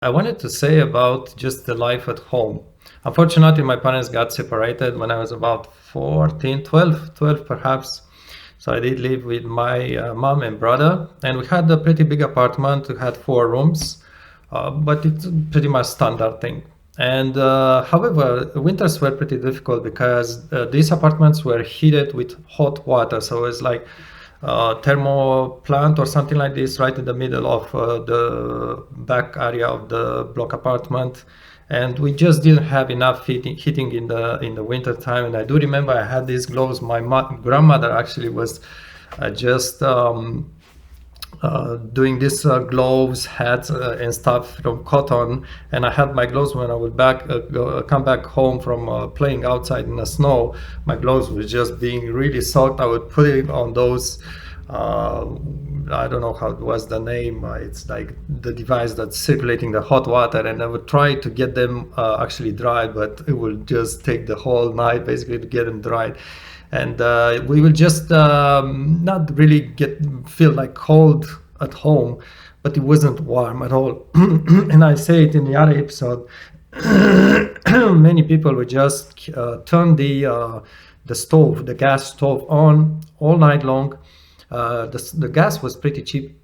I wanted to say about just the life at home. Unfortunately, my parents got separated when I was about 14, 12 perhaps. So I did live with my mom and brother, and we had a pretty big apartment. We had 4 rooms, but it's pretty much standard thing. And however, winters were pretty difficult because these apartments were heated with hot water. So it's like thermo plant or something like this right in the middle of the back area of the block apartment, and we just didn't have enough heating in the winter time. And I do remember I had these gloves. My grandmother actually was just doing these gloves, hats, and stuff from cotton. And I had my gloves when I would come back home from playing outside in the snow. My gloves were just being really soaked. I would put it on those. Uh, I don't know how it was the name. It's like the device that's circulating the hot water, and I would try to get them actually dried, but it will just take the whole night basically to get them dried. And we will just not really feel like cold at home, but it wasn't warm at all. And I say it in the other episode. Many people would just turn the stove, the gas stove, on all night long. The gas was pretty cheap,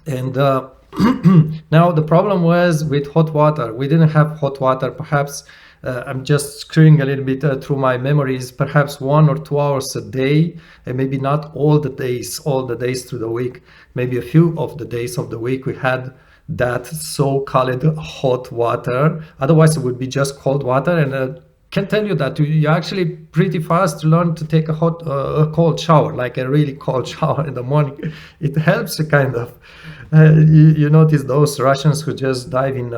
and now the problem was with hot water. We didn't have hot water. Perhaps I'm just screwing a little bit through my memories. Perhaps 1 or 2 hours a day, and maybe not all the days through the week. Maybe a few of the days of the week we had that so-called hot water. Otherwise, it would be just cold water. And can tell you that you actually pretty fast learn to take a cold shower, like a really cold shower in the morning. It helps you kind of. You notice those Russians who just dive in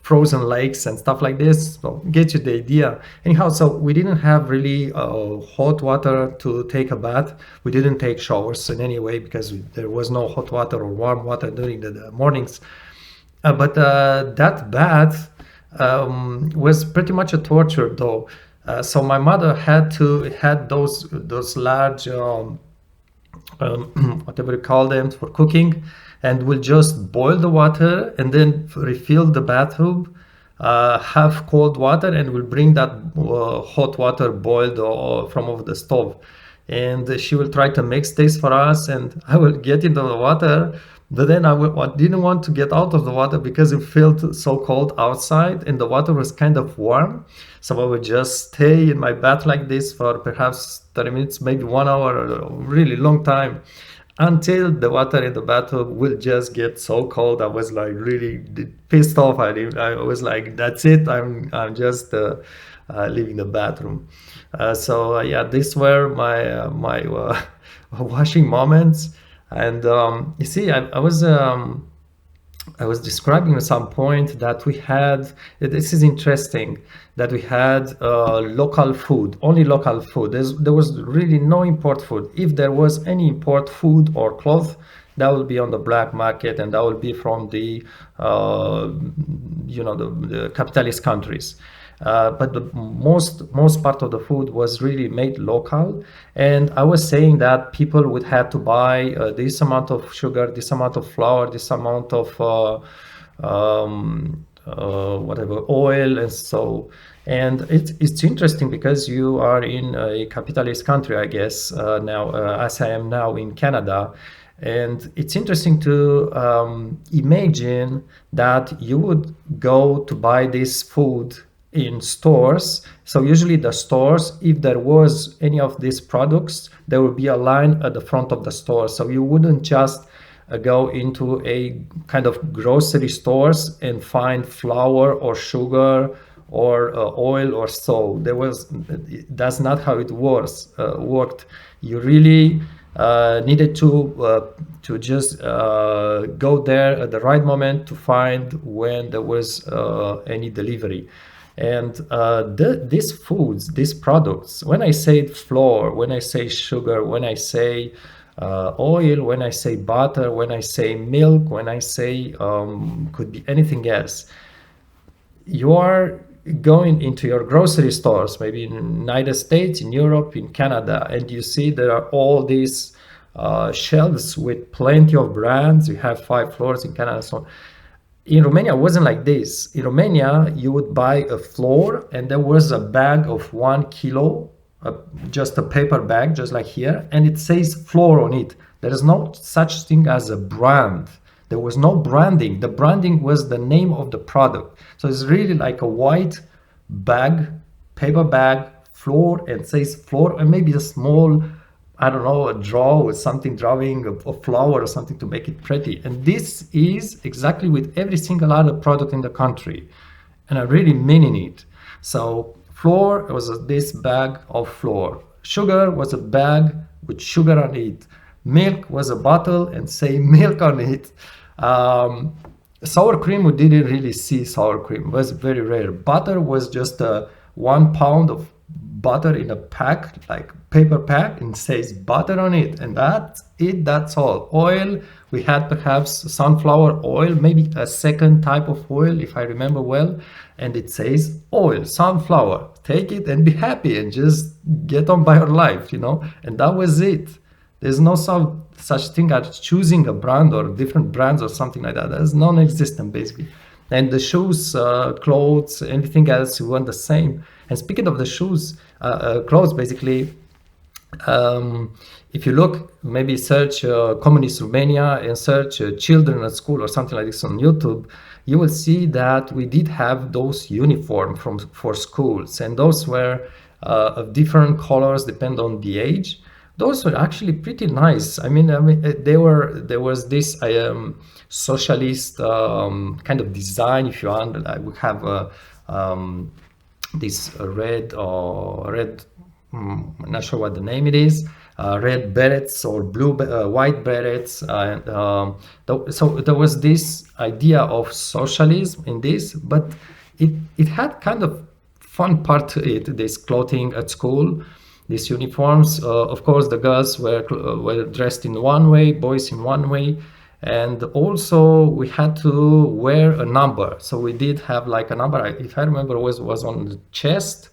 frozen lakes and stuff like this. So get you the idea. Anyhow, so we didn't have really hot water to take a bath. We didn't take showers in any way because there was no hot water or warm water during the mornings. But that bath was pretty much a torture, though. So my mother had those large whatever you call them for cooking, and will just boil the water and then refill the bathtub, have cold water, and will bring that hot water boiled from over the stove. And she will try to mix this for us, and I will get into the water, but then I didn't want to get out of the water because it felt so cold outside and the water was kind of warm. So I would just stay in my bath like this for perhaps 30 minutes, maybe 1 hour, a really long time, until the water in the bathtub will just get so cold. I was like really pissed off. I was like, that's it. I'm just leaving the bathroom. So yeah, these were my washing moments. And you see, I was describing at some point that we had, this is interesting, that we had local food, only local food. There was really no import food. If there was any import food or cloth, that will be on the black market, and that will be from the, the capitalist countries. But the most part of the food was really made local. And I was saying that people would have to buy this amount of sugar, this amount of flour, this amount of whatever oil, and so. And it's interesting because you are in a capitalist country, I guess, now, as I am now in Canada. And it's interesting to imagine that you would go to buy this food in stores. So usually the stores, if there was any of these products, there would be a line at the front of the store. So you wouldn't just go into a kind of grocery stores and find flour or sugar or oil or so. That's not how it worked. You really needed to just go there at the right moment to find when there was any delivery. And these foods, these products, when I say flour, when I say sugar, when I say oil, when I say butter, when I say milk, when I say could be anything else, you are going into your grocery stores, maybe in the United States, in Europe, in Canada, and you see there are all these shelves with plenty of brands. You have 5 floors in Canada, so on. In Romania, it wasn't like this. In Romania, you would buy a flour and there was a bag of 1 kilo, uh, just a paper bag, just like here, and it says flour on it. There is no such thing as a brand. There was no branding. The branding was the name of the product. So it's really like a white bag, paper bag, flour, and says flour, and maybe a small, I don't know, a draw with something drawing a flower or something to make it pretty. And this is exactly with every single other product in the country. And I really meaning it. So flour was this bag of flour. Sugar was a bag with sugar on it. Milk was a bottle and say milk on it. Um, Sour cream, we didn't really see sour cream. It was very rare. Butter was just 1 pound of butter in a pack, like paper pack, and says butter on it, and that's it. That's all. Oil, we had perhaps sunflower oil, maybe a second type of oil, if I remember well, and it says oil, sunflower. Take it and be happy and just get on by your life, And that was it. There's no such thing as choosing a brand or different brands or something like that. That's non-existent basically. And the shoes, clothes, anything else, we want the same. And speaking of the shoes, clothes, basically, if you look, maybe search communist Romania and search children at school or something like this on YouTube, you will see that we did have those uniform for schools, and those were of different colors, depend on the age. Those were actually pretty nice. I mean, there was this socialist kind of design. If you want, I would have this red. I'm not sure what the name it is. Red berets or white berets, and so there was this idea of socialism in this, but it had kind of fun part to it. This clothing at school, these uniforms. Of course, the girls were dressed in one way, boys in one way, and also we had to wear a number. So we did have like a number. If I remember, was on the chest.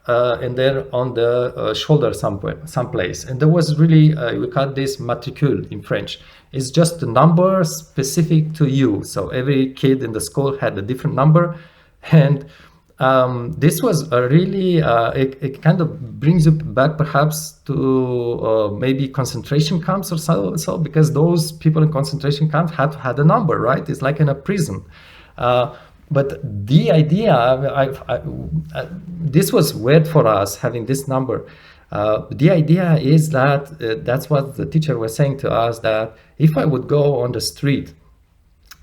And then on the shoulder someplace. And there was really, we call this matricule in French. It's just a number specific to you. So every kid in the school had a different number. And this was a really, it kind of brings you back perhaps to maybe concentration camps or so, because those people in concentration camps had a number, right? It's like in a prison. But the idea, this was weird for us, having this number. The idea is that that's what the teacher was saying to us, that if I would go on the street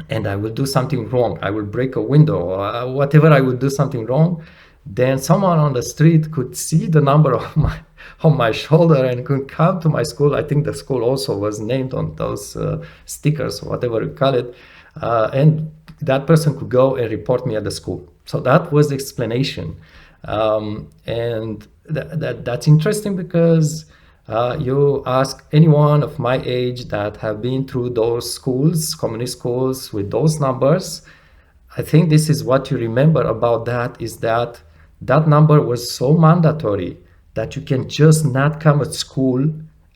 and I would do something wrong, I would break a window, or whatever I would do something wrong, then someone on the street could see the number on my shoulder and could come to my school. I think the school also was named on those stickers, or whatever you call it, and that person could go and report me at the school. So that was the explanation. And that's interesting, because you ask anyone of my age that have been through those schools, communist schools with those numbers, I think this is what you remember about that, is that that number was so mandatory that you can just not come at school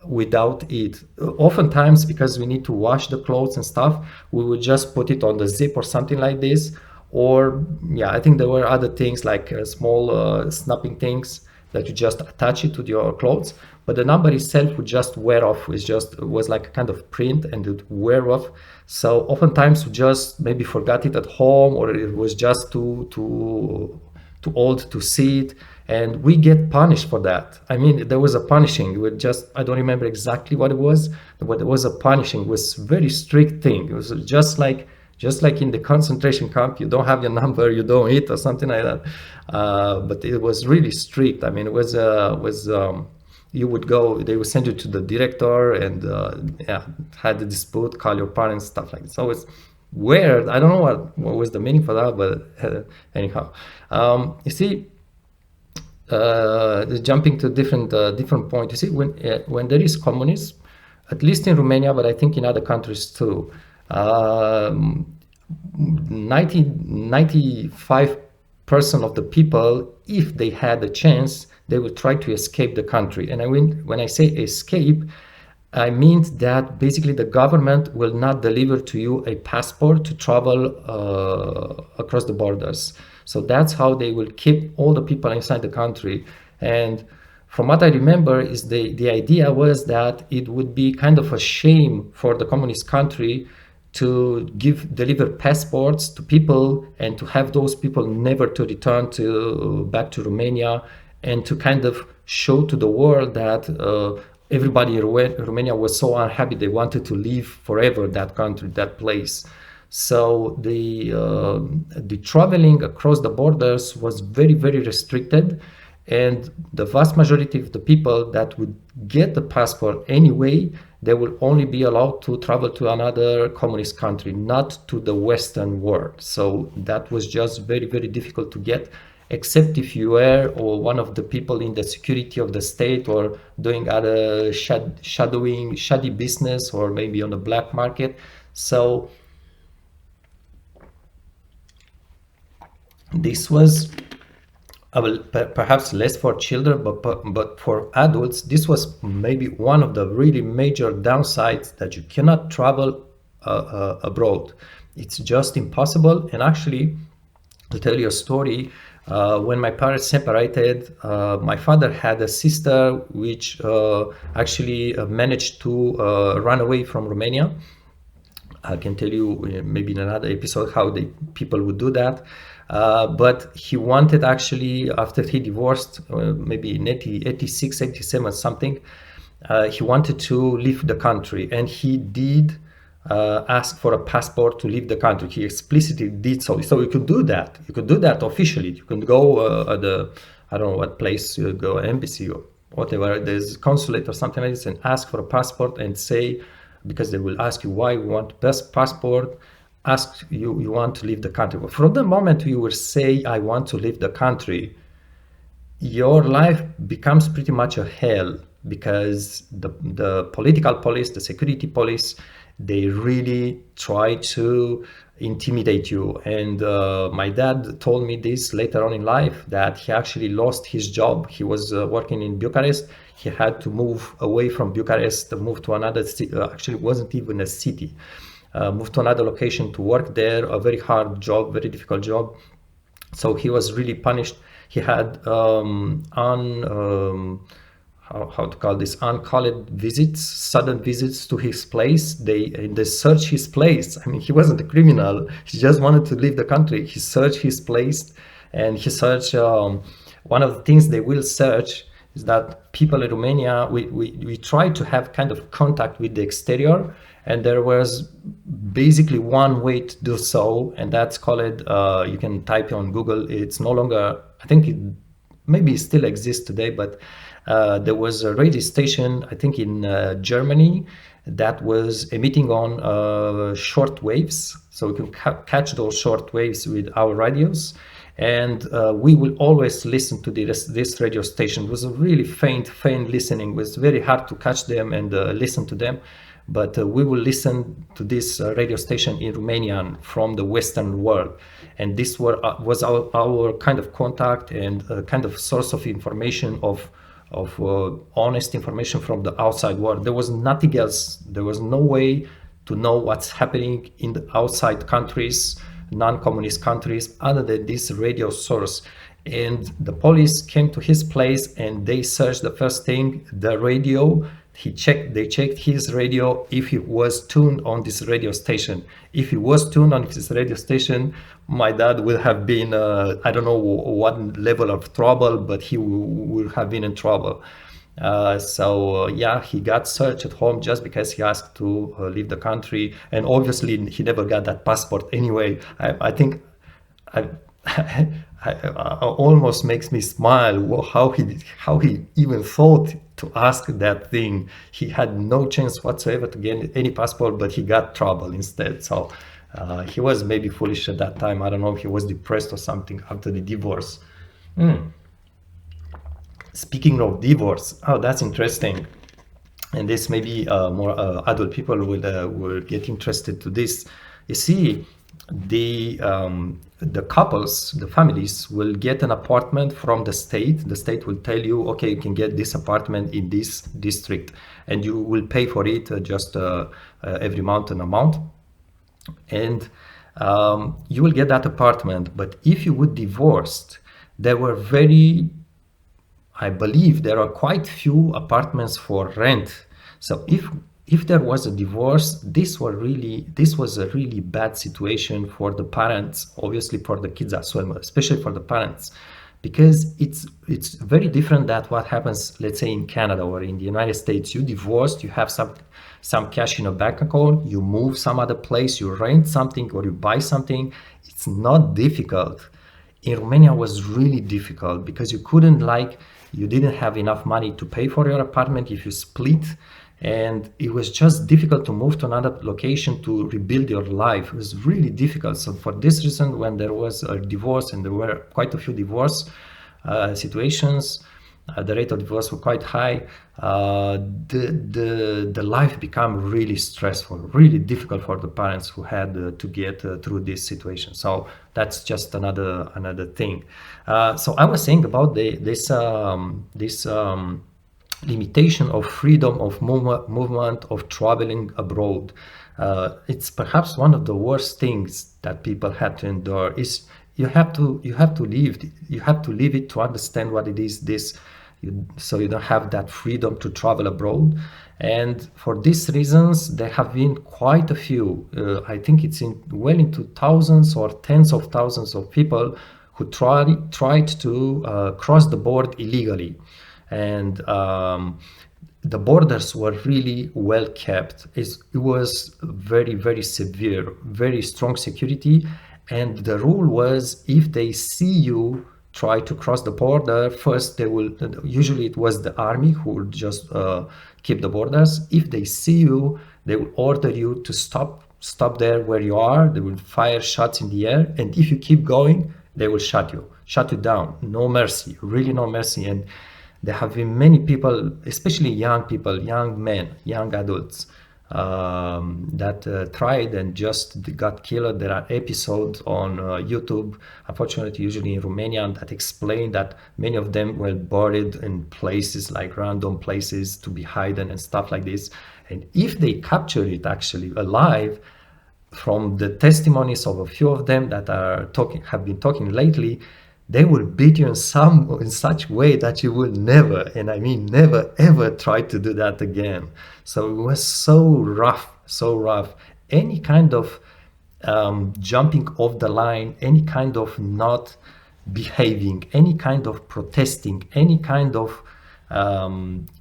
without it. Oftentimes, because we need to wash the clothes and stuff, we would just put it on the zip or something like this. Or yeah, I think there were other things like small snapping things that you just attach it to your clothes, but the number itself would just wear off. It was like a kind of print, and it would wear off. So oftentimes we just maybe forgot it at home, or it was just too old to see it, and we get punished for that. I mean, there was a punishing. I don't remember exactly what it was, but it was a punishing. It was a very strict thing. It was just like in the concentration camp, you don't have your number, you don't eat or something like that. But it was really strict. I mean, it was you would go, they would send you to the director, and had a dispute, call your parents, stuff like that. So it's weird. I don't know what was the meaning for that, but anyhow, you see. Jumping to different point, you see, when there is communism, at least in Romania, but I think in other countries too, 95% of the people, if they had a chance, they would try to escape the country. And when I say escape, I mean that basically the government will not deliver to you a passport to travel across the borders. So that's how they will keep all the people inside the country. And from what I remember, is the idea was that it would be kind of a shame for the communist country to deliver passports to people and to have those people never to return to back to Romania, and to kind of show to the world that everybody in Romania was so unhappy they wanted to leave forever that country, that place. So the traveling across the borders was very, very restricted, and the vast majority of the people that would get the passport anyway, they will only be allowed to travel to another communist country, not to the Western world. So that was just very, very difficult to get, except if you were or one of the people in the security of the state or doing other shady business, or maybe on the black market. So this was perhaps less for children, but for adults, this was maybe one of the really major downsides, that you cannot travel abroad. It's just impossible. And actually, to tell you a story, when my parents separated, my father had a sister which actually managed to run away from Romania. I can tell you maybe in another episode how the people would do that. But he wanted, actually, after he divorced, maybe in 86, 87 something, he wanted to leave the country, and he did ask for a passport to leave the country. He explicitly did so. So you could do that. You could do that officially. You could go at the, I don't know what place, you go, embassy or whatever, there's consulate or something like this, and ask for a passport and say, because they will ask you why you want best passport, ask you want to leave the country. But from the moment you will say, I want to leave the country, your life becomes pretty much a hell, because the political police, the security police, they really try to intimidate you. And my dad told me this later on in life, that he actually lost his job. He was working in Bucharest. He had to move away from Bucharest, move to another city. Actually, it wasn't even a city. Moved to another location to work there, a very hard job, very difficult job. So he was really punished. He had how to call this, uncalled visits, sudden visits to his place. They searched his place. I mean, he wasn't a criminal. He just wanted to leave the country. He searched his place, and he searched. One of the things they will search is that people in Romania, we try to have kind of contact with the exterior, and there was basically one way to do so, and that's called, you can type on Google, it's no longer, I think it maybe still exists today, but there was a radio station, I think in Germany, that was emitting on short waves. So we can catch those short waves with our radios. And we will always listen to this radio station. It was a really faint listening. It was very hard to catch them and listen to them. But we will listen to this radio station in Romanian from the Western world. And this was our kind of contact and kind of source of information, of honest information from the outside world. There was nothing else. There was no way to know what's happening in the outside countries, non-communist countries, other than this radio source. And the police came to his place and they searched the first thing, the radio. They checked his radio, if he was tuned on this radio station. If he was tuned on this radio station, my dad would have been, I don't know what level of trouble, but he would have been in trouble. Yeah, he got searched at home just because he asked to leave the country. And obviously he never got that passport anyway. I think almost makes me smile how he even thought to ask that thing. He had no chance whatsoever to get any passport, but he got trouble instead. So he was maybe foolish at that time. I don't know if he was depressed or something after the divorce. Speaking of divorce, oh, that's interesting. And this maybe more adult people will get interested to this. You see, the couples, the families will get an apartment from the state. The state will tell you, okay, you can get this apartment in this district, and you will pay for it just every month an amount, and you will get that apartment. But if you would divorced, there were very, I believe there are quite few apartments for rent. So if there was a divorce, this was a really bad situation for the parents, obviously for the kids as well, especially for the parents, because it's very different than what happens, let's say, in Canada or in the United States. You divorced, you have some cash in a bank account, you move some other place, you rent something or you buy something. It's not difficult. In Romania was really difficult because you didn't have enough money to pay for your apartment if you split, and it was just difficult to move to another location to rebuild your life. It was really difficult. So for this reason, when there was a divorce, and there were quite a few divorce situations, the rate of divorce was quite high. The life became really stressful, really difficult for the parents who had to get through this situation. So that's just another thing. So I was saying about this limitation of freedom of movement of traveling abroad. It's perhaps one of the worst things that people had to endure. Is you have to live it to understand what it is. So you don't have that freedom to travel abroad. And for these reasons, there have been quite a few, I think it's into thousands or tens of thousands of people who tried to cross the border illegally. And the borders were really well kept. It was very, very severe, very strong security. And the rule was, if they see you try to cross the border, first usually it was the army who would just keep the borders. If they see you, they will order you to stop there where you are. They will fire shots in the air, and if you keep going, they will shut you down. No mercy, really no mercy. And there have been many people, especially young people, young men, young adults, that tried and just got killed. There are episodes on YouTube, unfortunately usually in Romania, that explain that many of them were buried in places, like random places to be hidden and stuff like this. And if they capture it actually alive, from the testimonies of a few of them that have been talking lately, they will beat you in such way that you will never, and I mean never, ever try to do that again. So it was so rough. Any kind of jumping off the line, any kind of not behaving, any kind of protesting, any kind of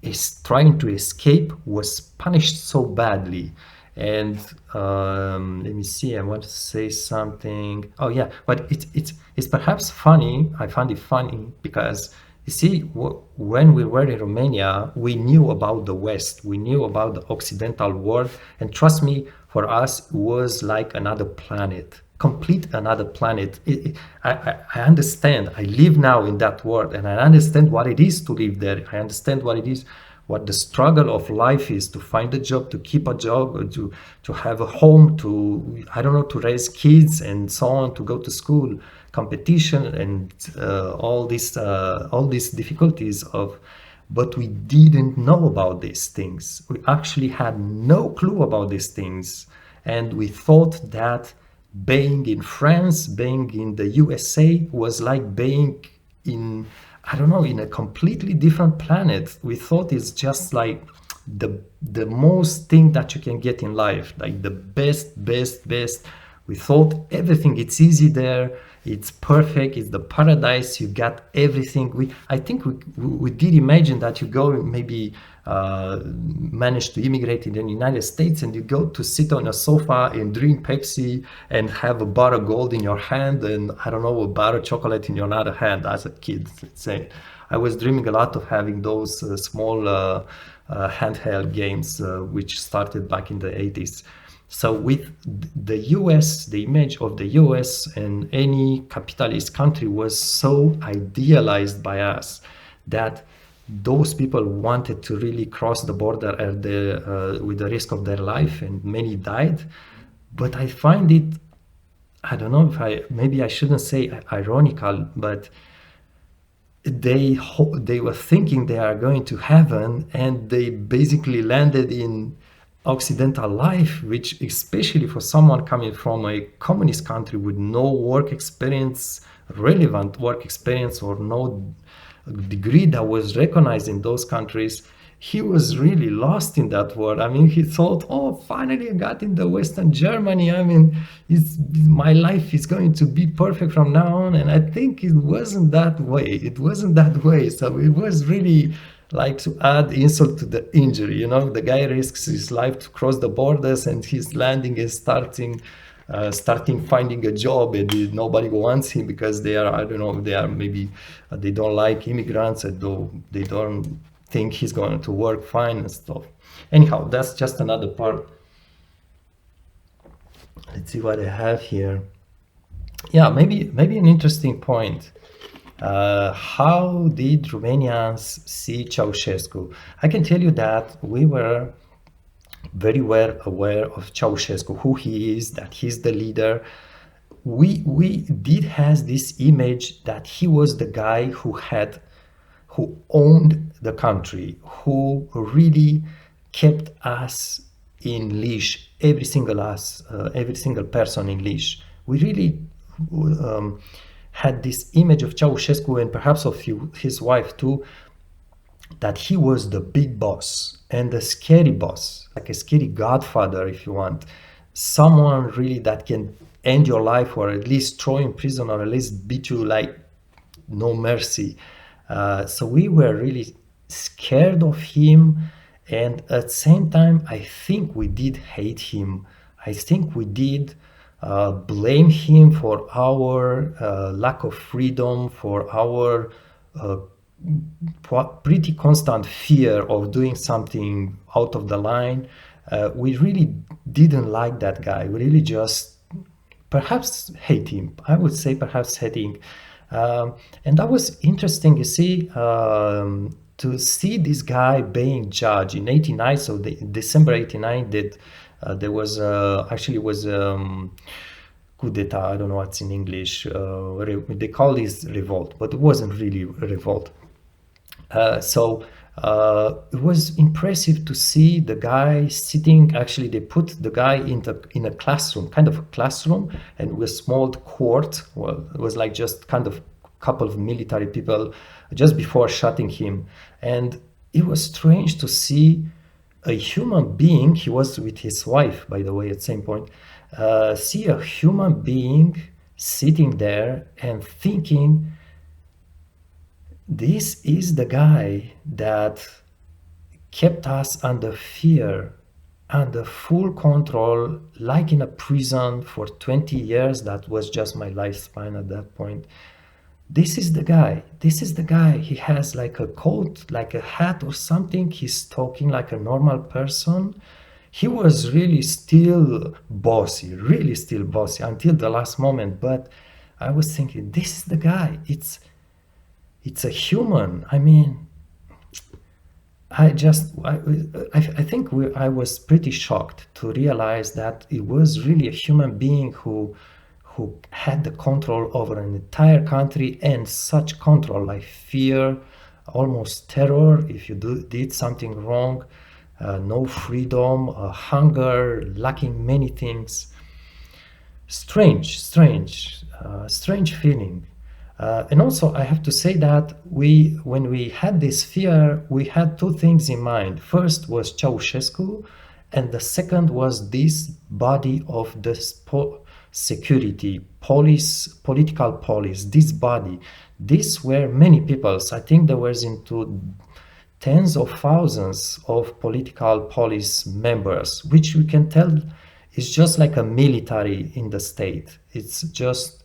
is trying to escape was punished so badly. And let me see, I want to say something. Oh yeah, but it's perhaps funny. I find it funny because, you see, when we were in Romania, we knew about the West, we knew about the Occidental world, and trust me, for us, it was like another planet, complete another planet. I understand. I live now in that world, and I understand what it is to live there. I understand what the struggle of life is, to find a job, to keep a job, to have a home, to raise kids and so on, to go to school, competition, and all these difficulties but we didn't know about these things. We actually had no clue about these things, and we thought that being in France, being in the USA was like being in, I don't know, in a completely different planet. We thought it's just like the most thing that you can get in life, like the best. We thought everything, it's easy there, it's perfect, it's the paradise, you got everything. I think we did imagine that you go, maybe manage to immigrate in the United States, and you go to sit on a sofa and drink Pepsi and have a bar of gold in your hand, and I don't know, a bar of chocolate in your other hand. As a kid, let's say, I was dreaming a lot of having those small handheld games, which started back in the 80s. So with the US, the image of the US and any capitalist country was so idealized by us that those people wanted to really cross the border with the risk of their life, and many died. But I find it I don't know if maybe I shouldn't say ironical, but they were thinking they are going to heaven, and they basically landed in Occidental life, which especially for someone coming from a communist country with no work experience, relevant work experience, or no degree that was recognized in those countries, he was really lost in that world. I mean, he thought, oh, finally I got in the Western Germany. I mean, my life is going to be perfect from now on. And I think it wasn't that way. It wasn't that way. So it was really like to add insult to the injury. You know, the guy risks his life to cross the borders, and his landing is starting finding a job, and nobody wants him because they are, I don't know, they are maybe they don't like immigrants, and they don't think he's going to work fine and stuff. Anyhow, that's just another part. Let's see what I have here. Yeah, maybe an interesting point. How did Romanians see Ceausescu? I can tell you that we were very well aware of Ceausescu, who he is, that he's the leader. We did has this image that he was the guy who owned the country, who really kept us in leash, every single person in leash. We really had this image of Ceausescu, and perhaps of his wife too, that he was the big boss and the scary boss, like a scary godfather, if you want. Someone really that can end your life, or at least throw you in prison, or at least beat you like no mercy. So we were really scared of him, and at the same time, I think we did hate him. I think we did blame him for our lack of freedom, for our pretty constant fear of doing something out of the line. We really didn't like that guy. We really just perhaps hate him. I would say perhaps hating. And that was interesting, you see, to see this guy being judged in 89. So December 89, there was actually was coup d'etat. I don't know what's in English. They call this revolt, but it wasn't really a revolt. So it was impressive to see the guy sitting. Actually, they put the guy in a classroom, kind of a classroom, and with a small court. Well, it was like just kind of couple of military people just before shooting him. And it was strange to see a human being. He was with his wife, by the way, at the same point. See a human being sitting there and thinking, this is the guy that kept us under fear, under full control, like in a prison for 20 years. That was just my lifespan at that point. This is the guy. This is the guy. He has like a coat, like a hat or something. He's talking like a normal person. He was really still bossy, really still bossy until the last moment. But I was thinking, this is the guy. It's a human. I mean, I think I was pretty shocked to realize that it was really a human being who had the control over an entire country, and such control like fear, almost terror if you did something wrong, no freedom, hunger, lacking many things. Strange feeling. And also, I have to say that when we had this fear, we had two things in mind. First was Ceausescu, and the second was this body of the security, political police, this body. These were many people. I think there was into tens of thousands of political police members, which we can tell is just like a military in the state. It's just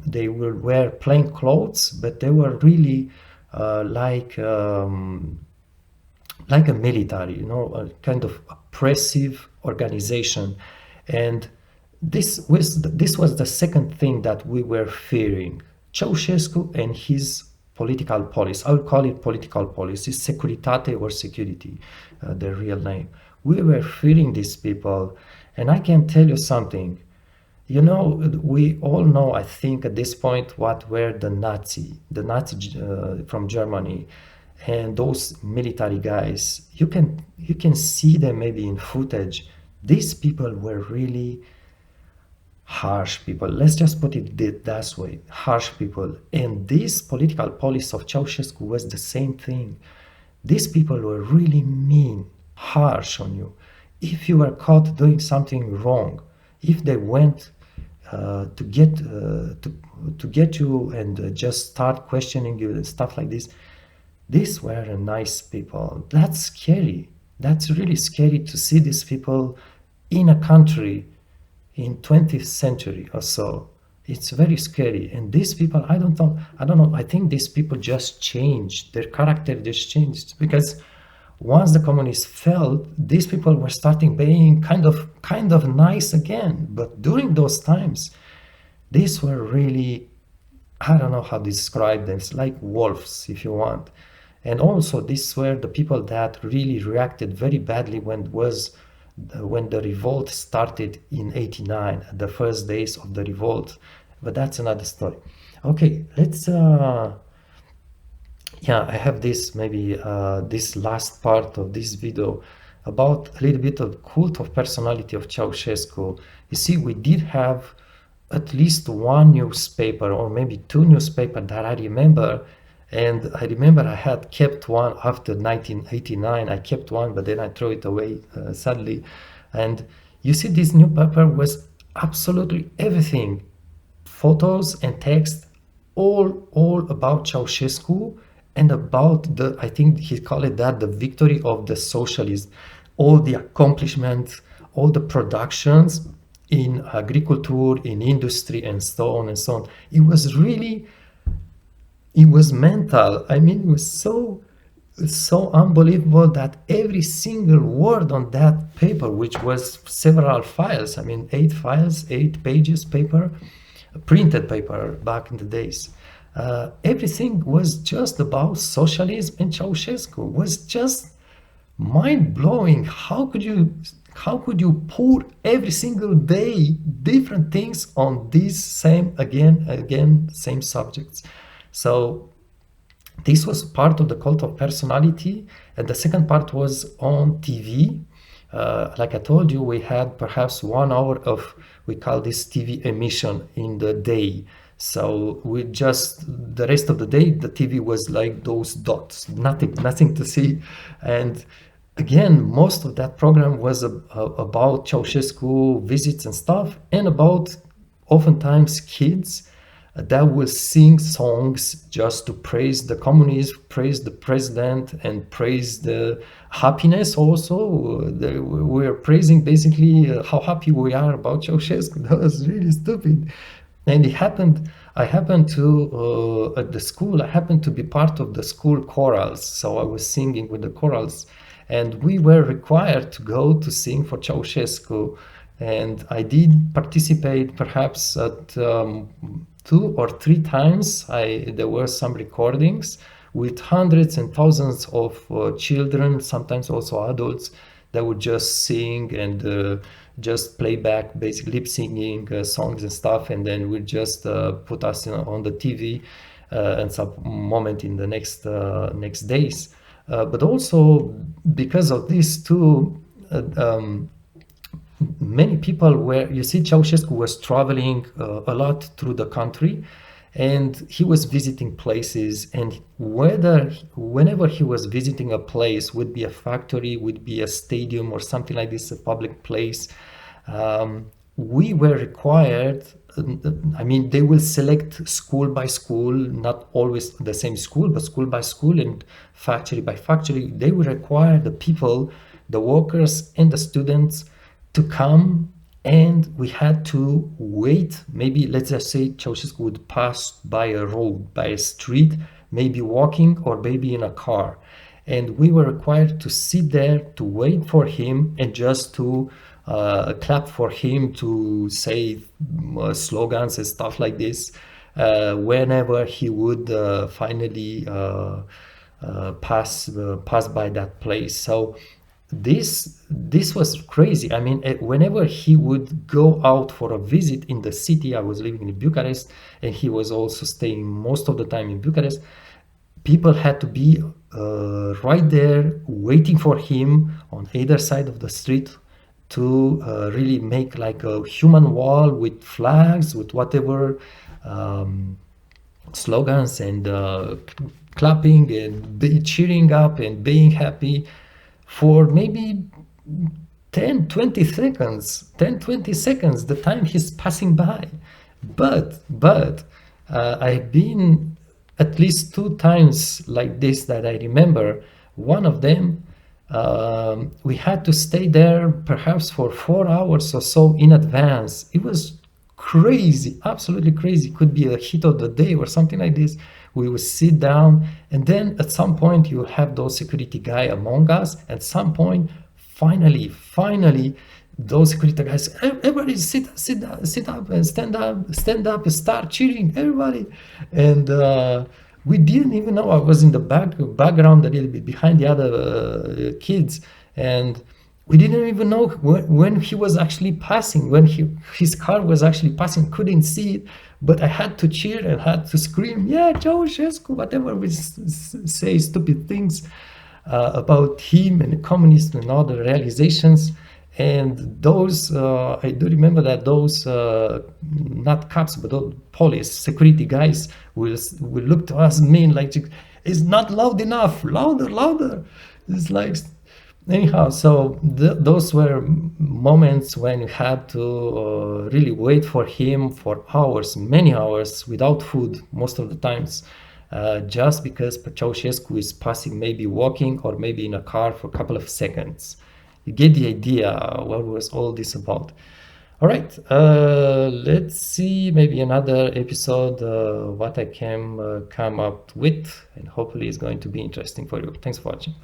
they will wear plain clothes, but they were really like a military, a kind of oppressive organization. And this was the second thing that we were fearing: Ceausescu and his political police. I would call it political police. It's Securitate or security, the real name. We were fearing these people, and I can tell you something. You know, we all know, I think, at this point, what were the Nazi from Germany, and those military guys. You can see them maybe in footage. These people were really harsh people. Let's just put it that way, harsh people. And this political policy of Ceausescu was the same thing. These people were really mean, harsh on you. If you were caught doing something wrong, if they went to get you and just start questioning you and stuff like this, these were nice people. That's scary. That's really scary to see these people in a country in 20th century or so. It's very scary. And these people, I don't know, I think these people just changed. Their character just changed because once the communists fell, these people were starting being kind of nice again. But during those times, these were really, I don't know how to describe them. It's like wolves, if you want. And also, these were the people that really reacted very badly when the revolt started in '89, the first days of the revolt. But that's another story. Okay, let's. Yeah, I have this maybe this last part of this video about a little bit of cult of personality of Ceausescu. You see, we did have at least one newspaper or maybe two newspapers that I remember. And I remember I had kept one after 1989. I kept one, but then I threw it away, sadly. And you see, this newspaper was absolutely everything, photos and text, all about Ceausescu and about the, I think he called it that, the victory of the socialism, all the accomplishments, all the productions in agriculture, in industry, and so on and so on. It was really, it was mental. I mean, it was so unbelievable that every single word on that paper, which was several files, I mean, 8 files, 8 pages paper, printed paper back in the days, everything was just about socialism, and Ceausescu was just mind-blowing. How could you pour every single day different things on these same again same subjects? So this was part of the cult of personality, and the second part was on TV. Like I told you, we had perhaps 1 hour of, we call this TV emission in the day. So we just, the rest of the day, the TV was like those dots, nothing to see. And again, most of that program was about Ceausescu visits and stuff, and about oftentimes kids that will sing songs just to praise the communism, praise the president, and praise the happiness also. We're praising basically how happy we are about Ceausescu. That was really stupid. And I happened to, at the school, I happened to be part of the school chorals. So I was singing with the chorals, and we were required to go to sing for Ceausescu. And I did participate perhaps at 2 or 3 times. There were some recordings with hundreds and thousands of children, sometimes also adults, that would just sing and just play back, basic lip singing songs and stuff, and then would just put us on the TV and some moment in the next days. But also because of this too, many people were, you see, Ceausescu was traveling a lot through the country, and he was visiting places, and whenever he was visiting a place, would be a factory, would be a stadium or something like this, a public place, we were required, I mean, they will select school by school, not always the same school, but school by school and factory by factory. They will require the people, the workers and the students to come, and we had to wait. Maybe let's just say Ceausescu would pass by a road, by a street, maybe walking or maybe in a car, and we were required to sit there to wait for him and just to clap for him, to say slogans and stuff like this whenever he would finally pass by that place. So this was crazy. I mean, whenever he would go out for a visit in the city, I was living in Bucharest, and he was also staying most of the time in Bucharest. People had to be right there waiting for him on either side of the street to really make like a human wall with flags, with whatever slogans, and clapping and cheering up and being happy for maybe 10 20 seconds the time he's passing by. But I've been at least two times like this that I remember. One of them, we had to stay there perhaps for 4 hours or so in advance. It was crazy, absolutely crazy. Could be a hit of the day or something like this. We would sit down, and then at some point you have those security guy among us. At some point, finally, those security guys, everybody sit up and stand up, and start cheering, everybody. And we didn't even know. I was in the background a little bit behind the other kids, and we didn't even know when he was actually passing, when his car was actually passing. Couldn't see it, but I had to cheer and had to scream, yeah, Ceausescu, whatever. We say stupid things about him and communism and all the realizations. And those, I do remember that those, not cops, but those police, security guys will look to us, mean like, it's not loud enough, louder. It's like, anyhow, so those were moments when you had to really wait for him for hours, many hours, without food most of the times, just because Ceausescu is passing, maybe walking or maybe in a car for a couple of seconds. You get the idea what was all this about. All right, let's see maybe another episode what I can come up with, and hopefully it's going to be interesting for you. Thanks for watching.